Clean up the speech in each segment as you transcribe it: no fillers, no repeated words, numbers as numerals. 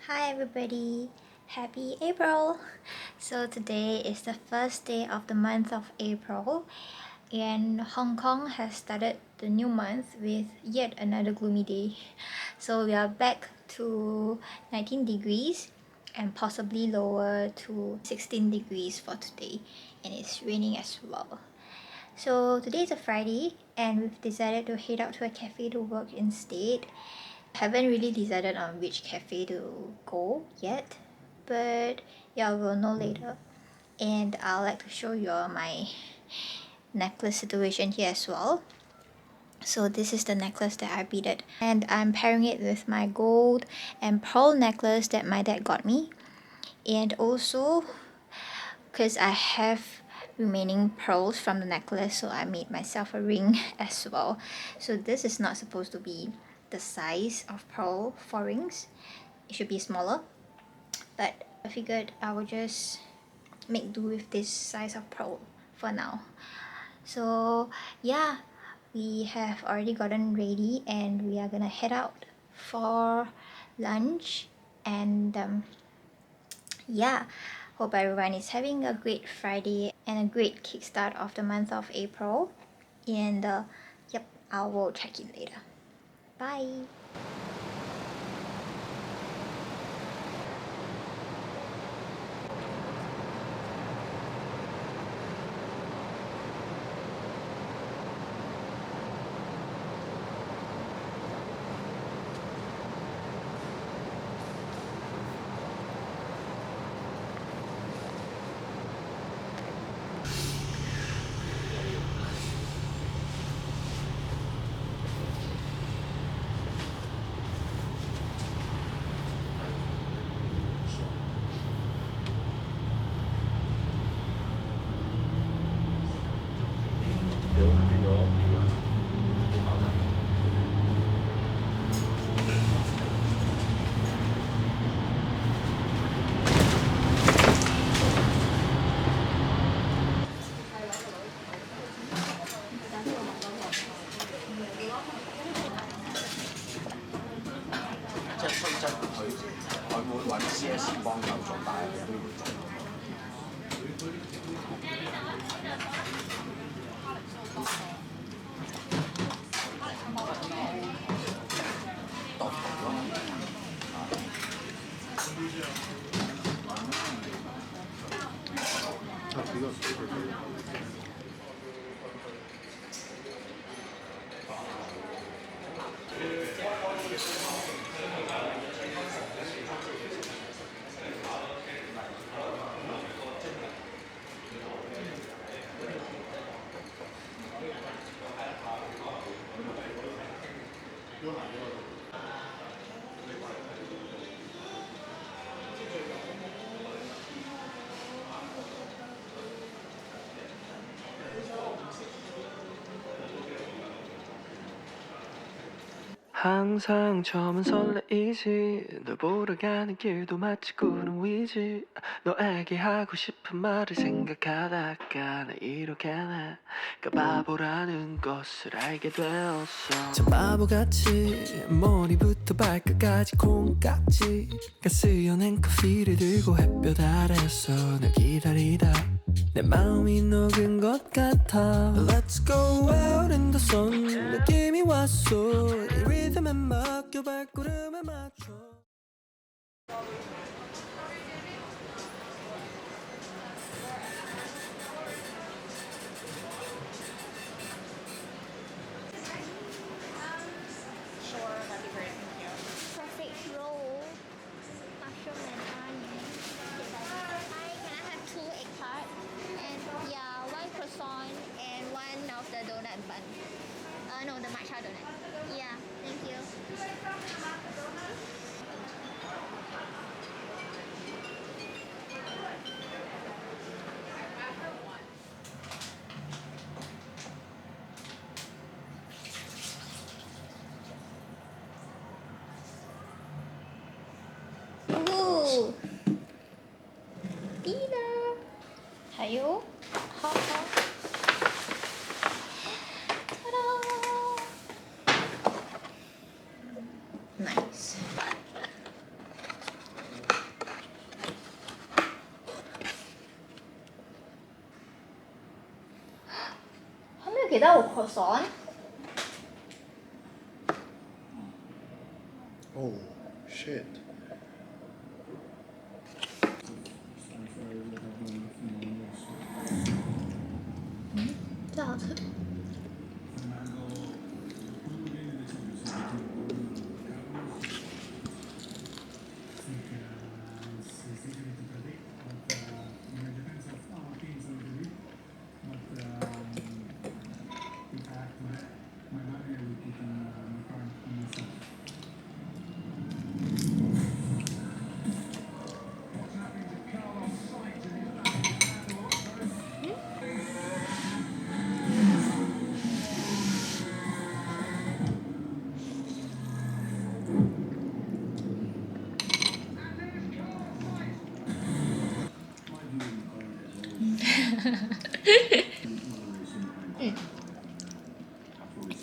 Hi everybody, happy April! So today is the first day of the month of April and Hong Kong has started the new month with yet another gloomy day. So we are back to 19 degrees and possibly lower to 16 degrees for today, and it's raining as well. So today is a Friday and we've decided to head out to a cafe to work instead. Haven't really decided on which cafe to go yet, but yeah, we'll know later. And I'd like to show you all my necklace situation here as well. So this is the necklace that I beaded, and I'm pairing it with my gold and pearl necklace that my dad got me. And also, because I have remaining pearls from the necklace, so I made myself a ring as well. So this is not supposed to be the size of pearl for rings. It should be smaller, but I figured I would just make do with this size of pearl for now. So yeah, we have already gotten ready and we are gonna head out for lunch. And yeah, hope everyone is having a great Friday and a great kickstart of the month of April. And yep, I will check in later. Bye. 항상 처음은 설레이지 널 보러 가는 길도 마치 구름 위지 너에게 하고 싶은 말을 생각하다가 나 이렇게 내가 바보라는 것을 알게 되었어 참 바보같이 머리부터 발끝까지 콩깍지가 쓰여낸 커피를 들고 햇볕 아래서 널 기다리다 내 마음이 녹은 것 같아 Let's go out in the sun 느낌이 왔어 이 리듬에 맡겨 발걸음에 맞춰 Sausage roll, mushroom and onion. Hi, can I have 2 egg tart? And yeah, 1 croissant and 1 of the donut bun. No, the matcha donut. Yeah, thank you. Ooh, dinner. Hayo, hot hot. Ta-da! Nice. Is that a croissant? Oh, shit.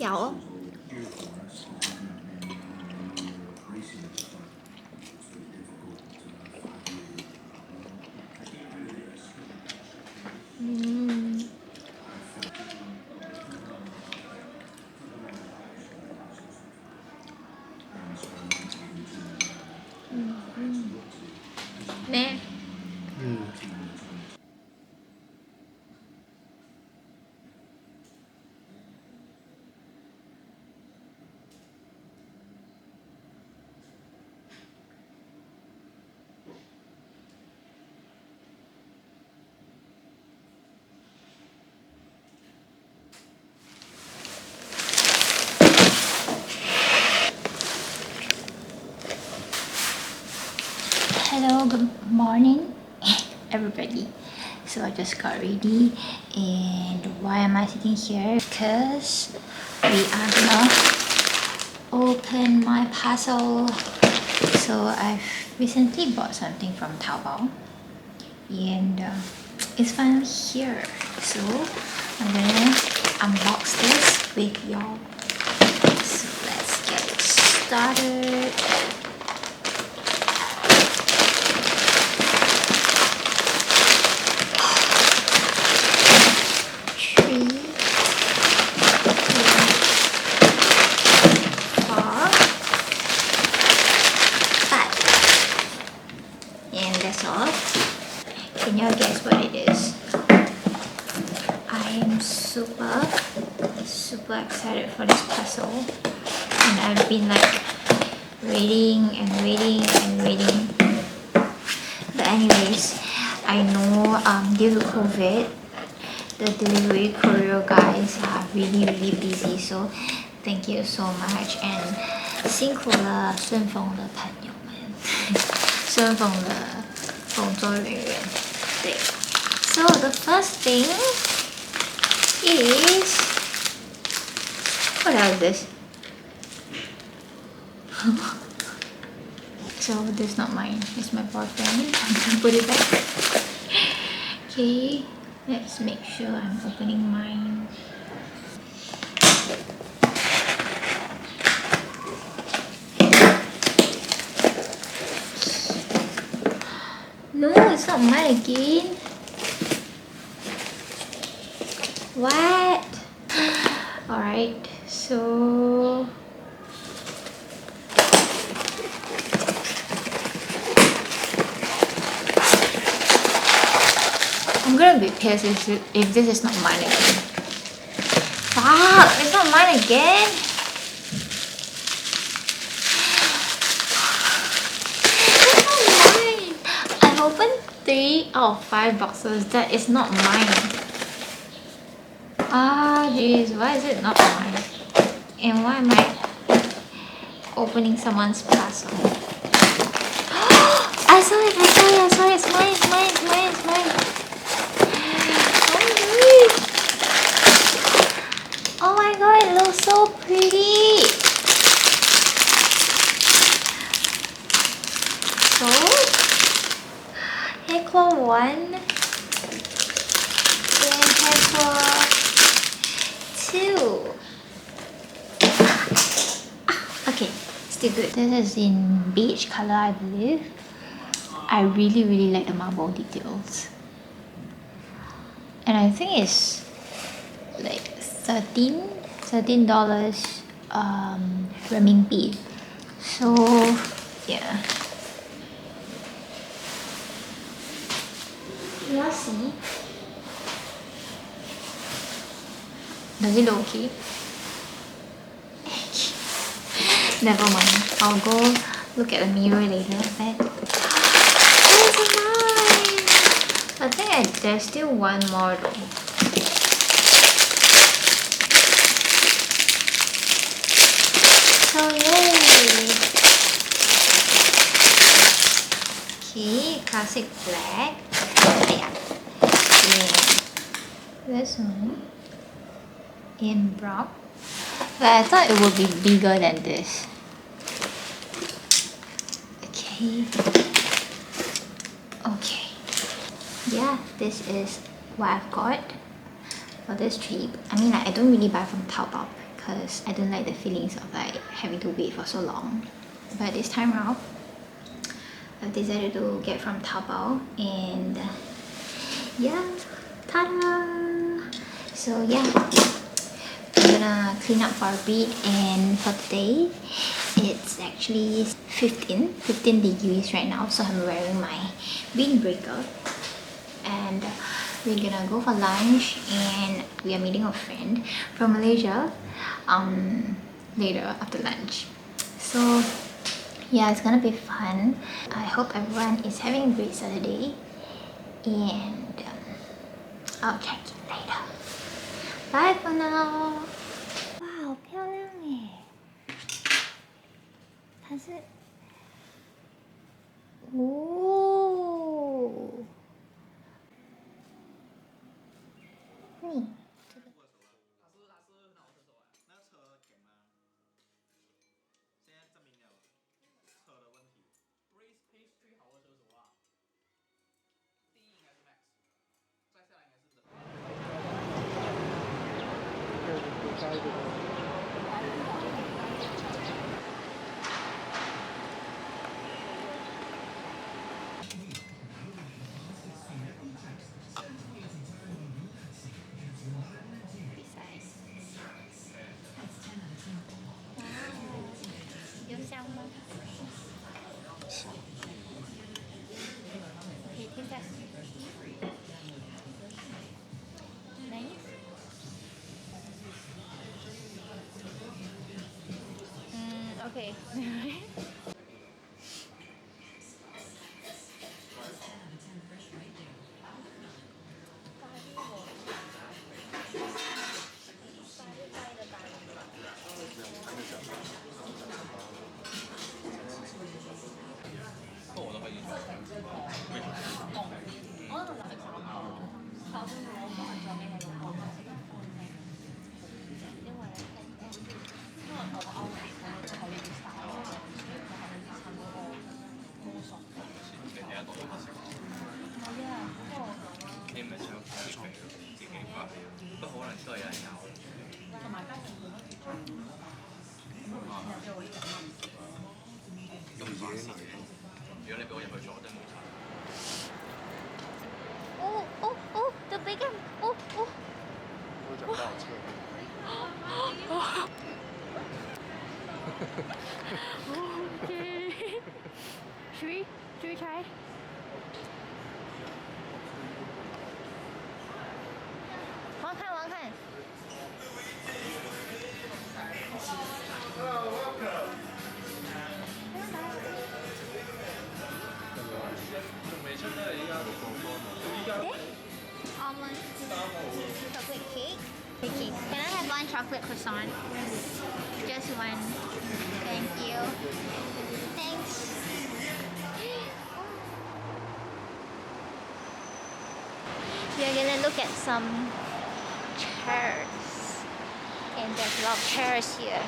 Dẻo. Nè. Hello, good morning everybody. So I just got ready, and why am I sitting here? Because we are gonna open my parcel. So I've recently bought something from Taobao, and it's finally here. So I'm gonna unbox this with y'all. So let's get started. Can you guess what it is? I am super excited for this puzzle, and I've been like waiting and waiting. But anyways, I know due to COVID, the delivery courier guys are really busy, so thank you so much, and 辛苦了顺丰的朋友们，顺丰的工作人员。对 So the first thing is, what else is this? So this is not mine, it's my boyfriend. I'm gonna put it back. Okay, let's make sure I'm opening mine. No, it's not mine again. What? Alright, so I'm gonna be pissed if this is not mine again. Fuck, it's not mine again. I've opened 3 out of 5 boxes. That is not mine. Ah, jeez, why is it not mine? And why am I opening someone's parcel? I saw it. It's mine. Oh my god, it looks so pretty. So, hkvlog 1 and hkvlog 2. Okay, still good. This is in beige color, I believe. I really like the marble details, and I think it's like $13 renminbi. So yeah, let's see. Does it look okay? Never mind. I'll go look at the mirror later. But it's mine. I think there's still one more though. So yay! Okay, classic black. Yeah. This one in brown. But I thought it would be bigger than this. Okay. Okay. Yeah, this is what I've got for this trip. I mean, like, I don't really buy from Taobao because I don't like the feelings of like having to wait for so long. But this time around, I've decided to get from Taobao, and yeah, ta-da! So yeah, I'm gonna clean up for a bit, and for today it's actually 15 degrees right now, so I'm wearing my windbreaker, and we're gonna go for lunch, and we are meeting a friend from Malaysia later after lunch. So yeah, it's gonna be fun. I hope everyone is having a great Saturday, and I'll check you later. Bye for now. Wow, 漂亮耶！它是哦，你这个有香吗？可以听下。Nice. Okay. Oh, oh, oh, the bacon. Oh, oh. Okay. Should we try? One看。Almond chocolate cake. Okay. Can I have one chocolate croissant? Just one. Thank you. Thanks. We're gonna look at some chairs. And there's a lot of chairs here.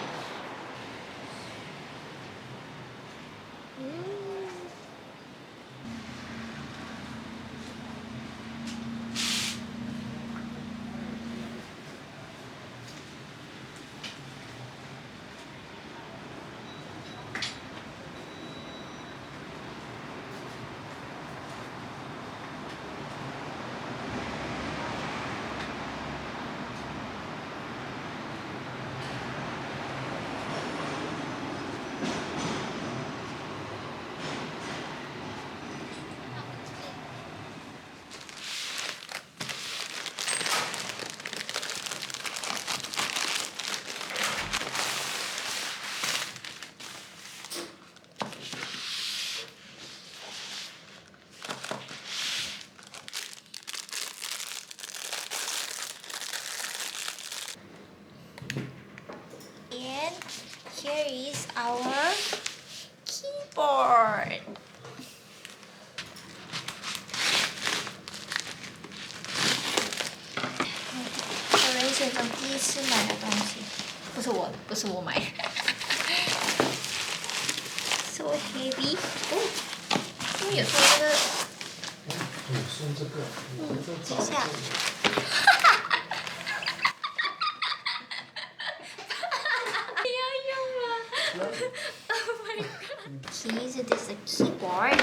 here is our keyboard. Terrace 这种第一次买的东西，不是我买的。So heavy. 哦，因为有时候这个。你送这个，等一下。不要用了。Oh my god. Keys, this is a keyboard.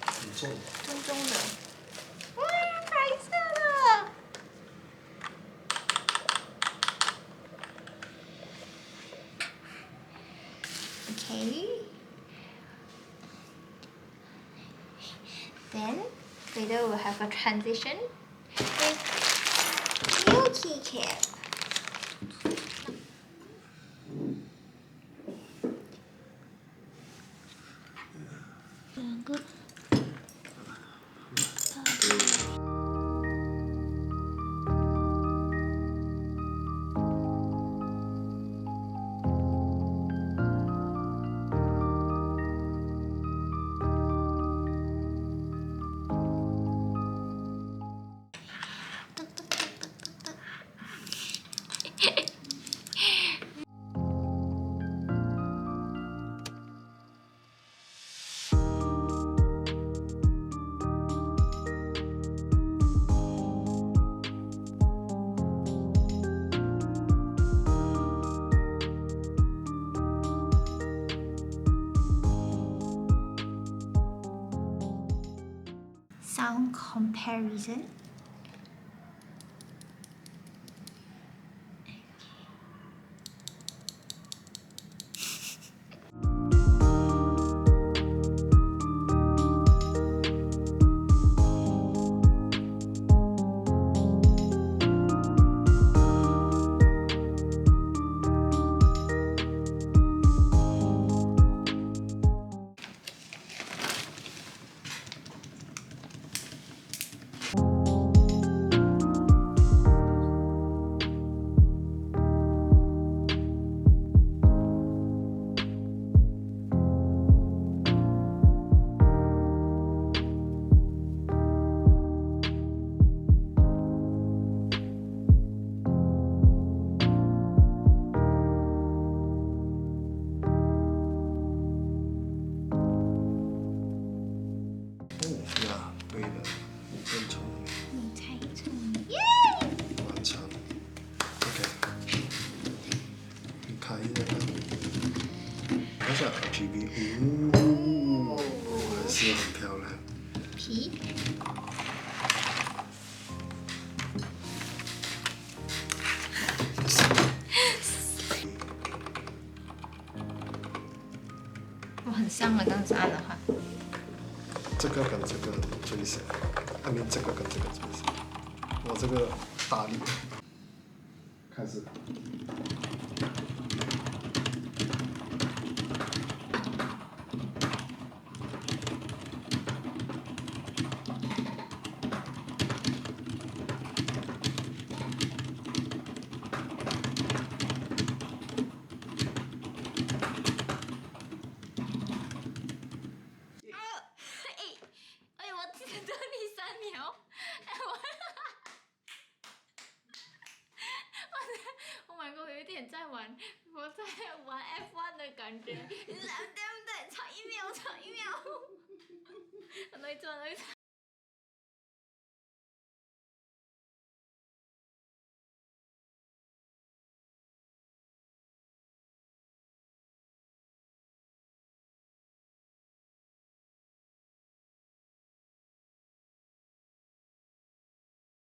很重。重的。哇，白色的。Okay. Then later we'll have a transition with new keycap. Sound comparison. RGB， 还是很漂亮。皮。我很像了，这样子按的话。这个跟这个最像，这个跟这个最像。我这个大力，开始。我在玩 F1 的感觉，对，差一秒，很容易做。